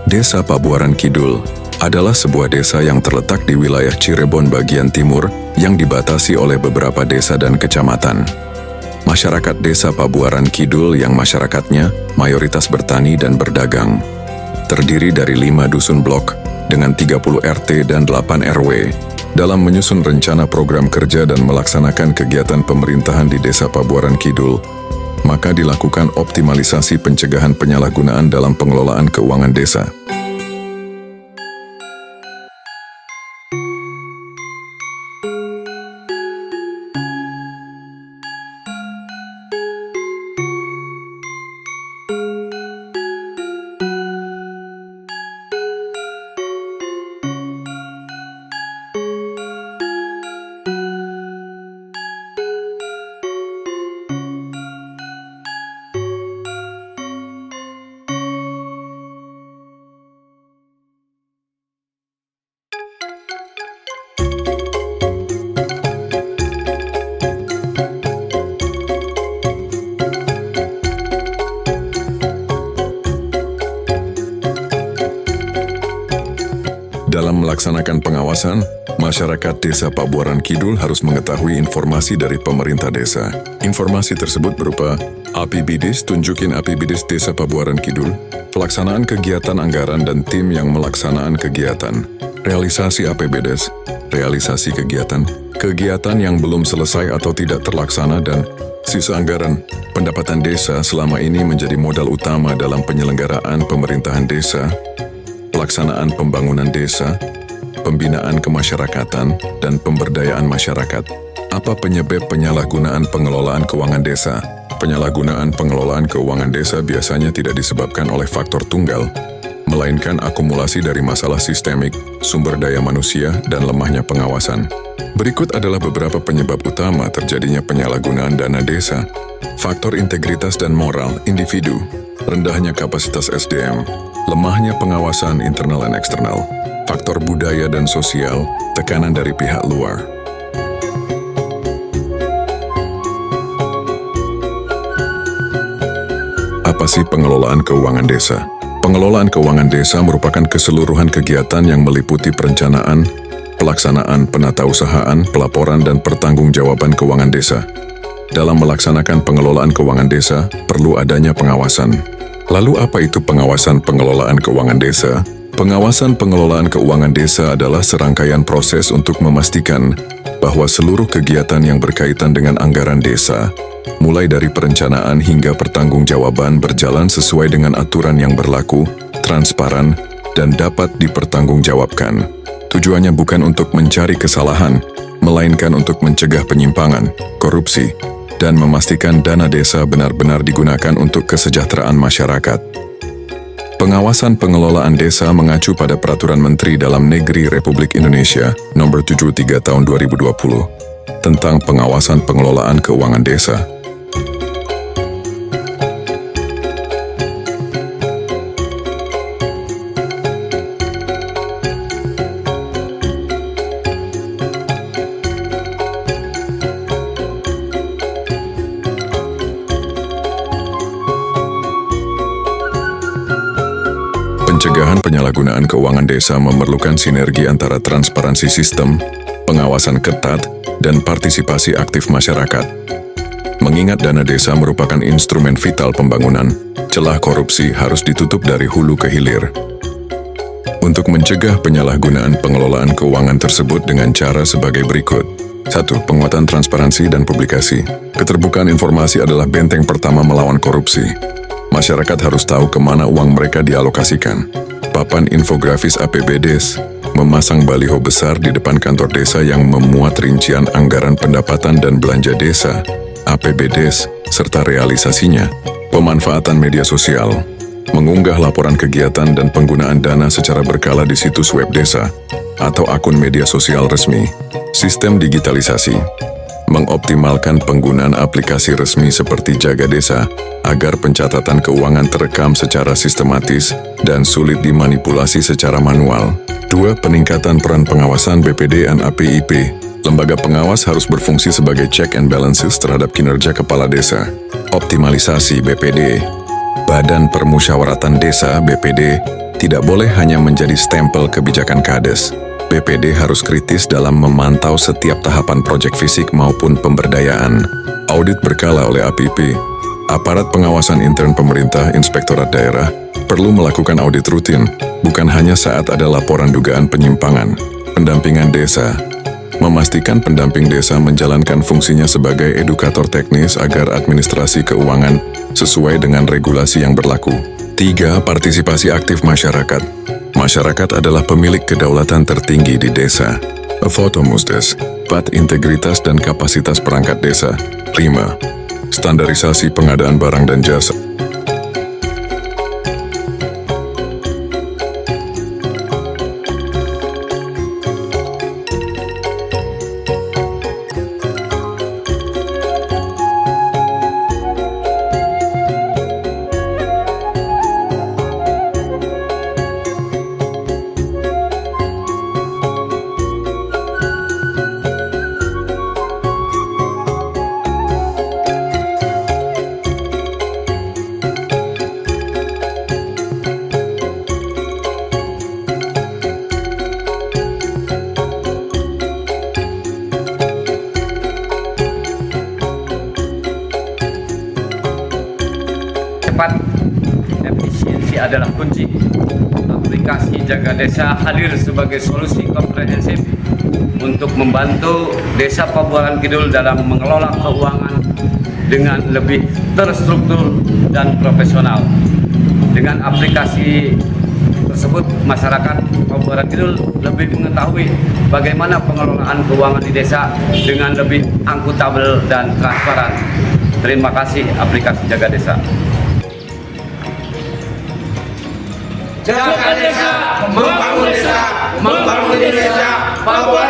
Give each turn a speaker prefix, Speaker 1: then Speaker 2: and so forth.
Speaker 1: Desa Pabuaran Kidul adalah sebuah desa yang terletak di wilayah Cirebon bagian timur yang dibatasi oleh beberapa desa dan kecamatan. Masyarakat Desa Pabuaran Kidul yang masyarakatnya mayoritas bertani dan berdagang. Terdiri dari 5 dusun blok dengan 30 RT dan 8 RW. Dalam menyusun rencana program kerja dan melaksanakan kegiatan pemerintahan di Desa Pabuaran Kidul, maka dilakukan optimalisasi pencegahan penyalahgunaan dalam pengelolaan keuangan desa. Dalam melaksanakan pengawasan, masyarakat Desa Pabuaran Kidul harus mengetahui informasi dari pemerintah desa. Informasi tersebut berupa APBDes, tunjukin APBDes Desa Pabuaran Kidul, pelaksanaan kegiatan anggaran dan tim yang melaksanaan kegiatan, realisasi APBDes, realisasi kegiatan, kegiatan yang belum selesai atau tidak terlaksana dan sisa anggaran. Pendapatan desa selama ini menjadi modal utama dalam penyelenggaraan pemerintahan desa, pelaksanaan pembangunan desa, pembinaan kemasyarakatan, dan pemberdayaan masyarakat. Apa penyebab penyalahgunaan pengelolaan keuangan desa? Penyalahgunaan pengelolaan keuangan desa biasanya tidak disebabkan oleh faktor tunggal, melainkan akumulasi dari masalah sistemik, sumber daya manusia, dan lemahnya pengawasan. Berikut adalah beberapa penyebab utama terjadinya penyalahgunaan dana desa. Faktor integritas dan moral individu, rendahnya kapasitas SDM, lemahnya pengawasan internal dan eksternal, faktor budaya dan sosial, tekanan dari pihak luar. Apa sih pengelolaan keuangan desa? Pengelolaan keuangan desa merupakan keseluruhan kegiatan yang meliputi perencanaan, pelaksanaan, penatausahaan, pelaporan, dan pertanggungjawaban keuangan desa. Dalam melaksanakan pengelolaan keuangan desa, perlu adanya pengawasan. Lalu apa itu pengawasan pengelolaan keuangan desa? Pengawasan pengelolaan keuangan desa adalah serangkaian proses untuk memastikan bahwa seluruh kegiatan yang berkaitan dengan anggaran desa, mulai dari perencanaan hingga pertanggungjawaban berjalan sesuai dengan aturan yang berlaku, transparan, dan dapat dipertanggungjawabkan. Tujuannya bukan untuk mencari kesalahan, melainkan untuk mencegah penyimpangan, korupsi, dan memastikan dana desa benar-benar digunakan untuk kesejahteraan masyarakat. Pengawasan pengelolaan desa mengacu pada Peraturan Menteri Dalam Negeri Republik Indonesia Nomor 73 Tahun 2020 tentang pengawasan pengelolaan keuangan desa. Pencegahan penyalahgunaan keuangan desa memerlukan sinergi antara transparansi sistem, pengawasan ketat, dan partisipasi aktif masyarakat. Mengingat dana desa merupakan instrumen vital pembangunan, celah korupsi harus ditutup dari hulu ke hilir. Untuk mencegah penyalahgunaan pengelolaan keuangan tersebut dengan cara sebagai berikut. 1. Penguatan transparansi dan publikasi. Keterbukaan informasi adalah benteng pertama melawan korupsi. Masyarakat harus tahu kemana uang mereka dialokasikan. Papan infografis APBDes, memasang baliho besar di depan kantor desa yang memuat rincian anggaran pendapatan dan belanja desa, APBDes, serta realisasinya. Pemanfaatan media sosial, mengunggah laporan kegiatan dan penggunaan dana secara berkala di situs web desa atau akun media sosial resmi. Sistem digitalisasi, mengoptimalkan penggunaan aplikasi resmi seperti Jaga Desa agar pencatatan keuangan terekam secara sistematis dan sulit dimanipulasi secara manual. 2. Peningkatan peran pengawasan BPD dan APIP. Lembaga pengawas harus berfungsi sebagai check and balances terhadap kinerja kepala desa. Optimalisasi BPD. Badan Permusyawaratan Desa BPD tidak boleh hanya menjadi stempel kebijakan Kades. BPD harus kritis dalam memantau setiap tahapan proyek fisik maupun pemberdayaan. Audit berkala oleh APP. Aparat pengawasan intern pemerintah, Inspektorat Daerah, perlu melakukan audit rutin, bukan hanya saat ada laporan dugaan penyimpangan. Pendampingan desa. Memastikan pendamping desa menjalankan fungsinya sebagai edukator teknis agar administrasi keuangan sesuai dengan regulasi yang berlaku. 3. Partisipasi aktif masyarakat. Masyarakat adalah pemilik kedaulatan tertinggi di desa. Fotomusdes. 4. Integritas dan kapasitas perangkat desa. 5. Standarisasi pengadaan barang dan jasa.
Speaker 2: Cepat, efisiensi adalah kunci. Aplikasi Jaga Desa hadir sebagai solusi komprehensif untuk membantu Desa Pabuaran Kidul dalam mengelola keuangan dengan lebih terstruktur dan profesional. Dengan aplikasi tersebut, masyarakat Pabuaran Kidul lebih mengetahui bagaimana pengelolaan keuangan di desa dengan lebih akuntabel dan transparan. Terima kasih aplikasi Jaga Desa.
Speaker 3: Jaga desa, membangun desa, membangun Indonesia, Papua